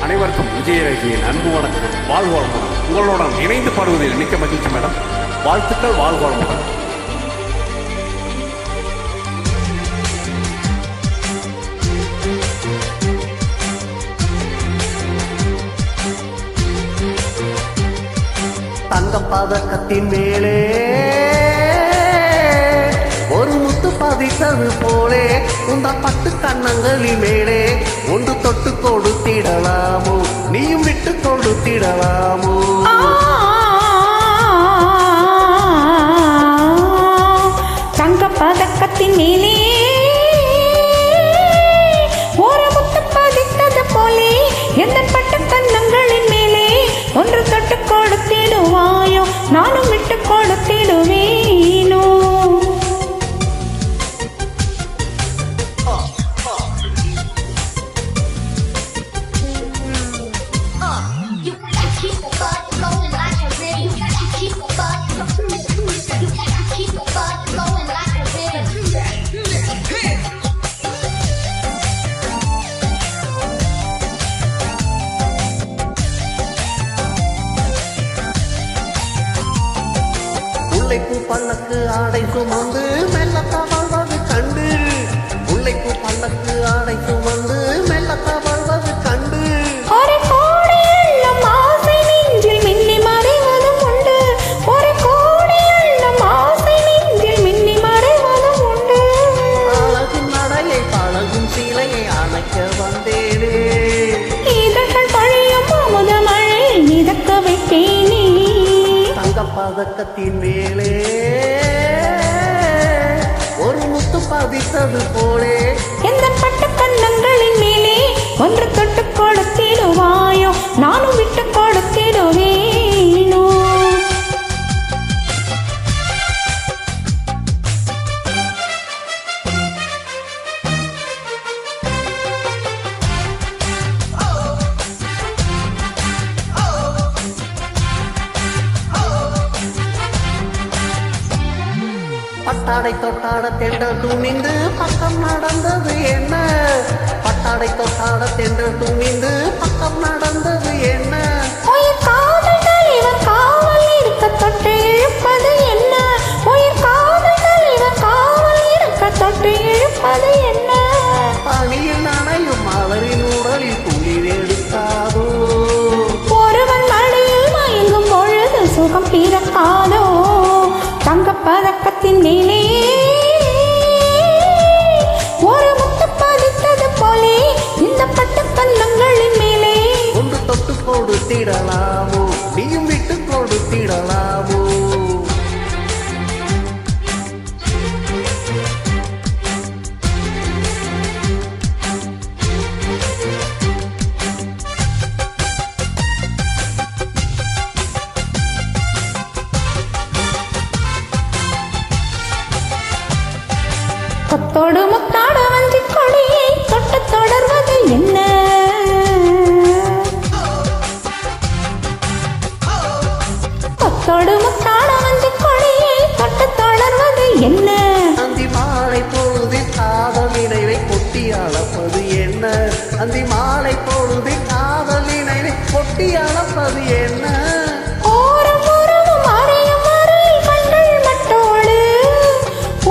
அனைவருக்கும் விஜயரேகையின் அன்பு வணக்கம். வாழ்வாழ்முடன் உங்களுடன் இணைந்து பாடுவதில் மிக்க மகிழ்ச்சி மேடம். வாழ்த்துக்கள். வாழ்வாழ்முடன். தங்கம் பதக்கத்தின் மேலே ஒரு முத்து பதித்தது போலே உந்த பட்டு கண்ணங்களின் மேலே ஒன்று தொட்டு கொடுத்திடலாமோ, நீயும் விட்டு கொடுத்திடலாமோ? தங்க பதக்கத்தின் மேலே ஒரு முத்து பதித்தது போலே எந்த பட்டு கண்ணங்களின் மேலே ஒன்று தொட்டு கொடுத்திடுவாயோ, நானும் விட்டு கொடுத்திடுவேனோ? முல்லைப்பூ பல்லக்கு ஆடை சுமந்து மெல்ல தவழ்வது கண்டு, முல்லைப்பூ பல்லக்கு ஆடை சுமந்து மெல்ல தவழ்வது கண்டு, ஒரு கோடி எண்ணம் ஆசை நெஞ்சில் மின்னி மறைவதும் உண்டு, ஒரு கோடி எண்ணம் ஆசை நெஞ்சில் மின்னி மறைவதும் உண்டு. அழகும் நடையை பழகும் சீலையை அணைக்க வந்தேனே, இதழ்கள் பழையும் அமுத மழை மிதக்க வைத்தேனே. பதக்கத்தின் மேலே ஒரு முத்து பதித்தது போலே எந்த பட்டு கண்ணங்களின் மேலே ஒன்று தொட்டு கொடுத்திடுவாயோ, நானும் விட்டு கொடுத்திடுவேனோ? பட்டாடை தொட்டாட தென்றல் துணிந்து பக்கம் நடந்தது என்ன, பட்டாடை தொட்டாட தென்றல் துணிந்து பக்கம் நடந்தது என்ன, உயிர் காதல் தலைவர் காவல் இருக்க தொட்டு இழுப்பது என்ன, உயிர் காதல் தலைவர் காவல் இருக்க தொட்டு இழுப்பது என்ன, பணியில் நனையும் மலரின் உடலில் குளிர் எடுக்காதோ, ஒருவன் மழையில் மயங்கும் பொழுது சுகம் பிறக்காதோ? தங்க பதக்கத்தின் மேலே ஒரு முத்து பதித்தது போலே இந்த பட்டு கண்ணங்களின் மேலே ஒன்று தொட்டு கொடுத்திடலாமோ, நீயும் விட்டு கொடுத்திடலாமோ? கொத்தோடு முத்தாடு வஞ்சி கொடியை தொட்டு தொடர்வது என்ன, கொத்தோடு முத்தாடு வஞ்சி கொடியை தொட்டு தொடர்வது என்ன, அந்தி மாலை பொழுதில் காதல் நினைவை கொட்டி அளப்பது என்ன, அந்தி மாலை பொழுதில் காதல் நினைவை கொட்டி அளப்பது என்ன, ஓரம் உறவும் அறையும் வரையில் கண்கள் மட்டோடு,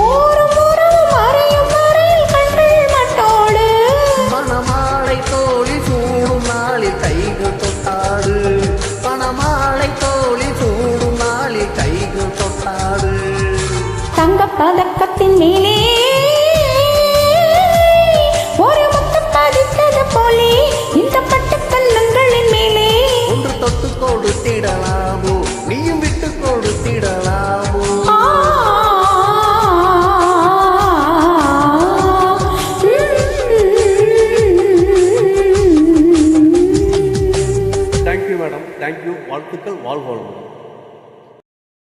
ஓரம் உறவும் அறையும் வரையில் கண்கள் மட்டோடு, பணமாலை தோழி சூடும் நாளில் கைகள் தொட்டாடு, பணமாலை தோழி சூடும் நாளில் கைகள் தொட்டாடு. தங்க பதக்கத்தின் மேலே ஒரு முத்து பதித்தது போலே இந்த பட்டு கண்ணங்களின் மேலே ஒன்று தொட்டு கொடுத்திடலாமோ, நீயும் விட்டு கொடுத்திடலாமோ? Thank you madam. தேங்க்யூ. வாழ்த்துக்கள். வாழ்வாழ்வு.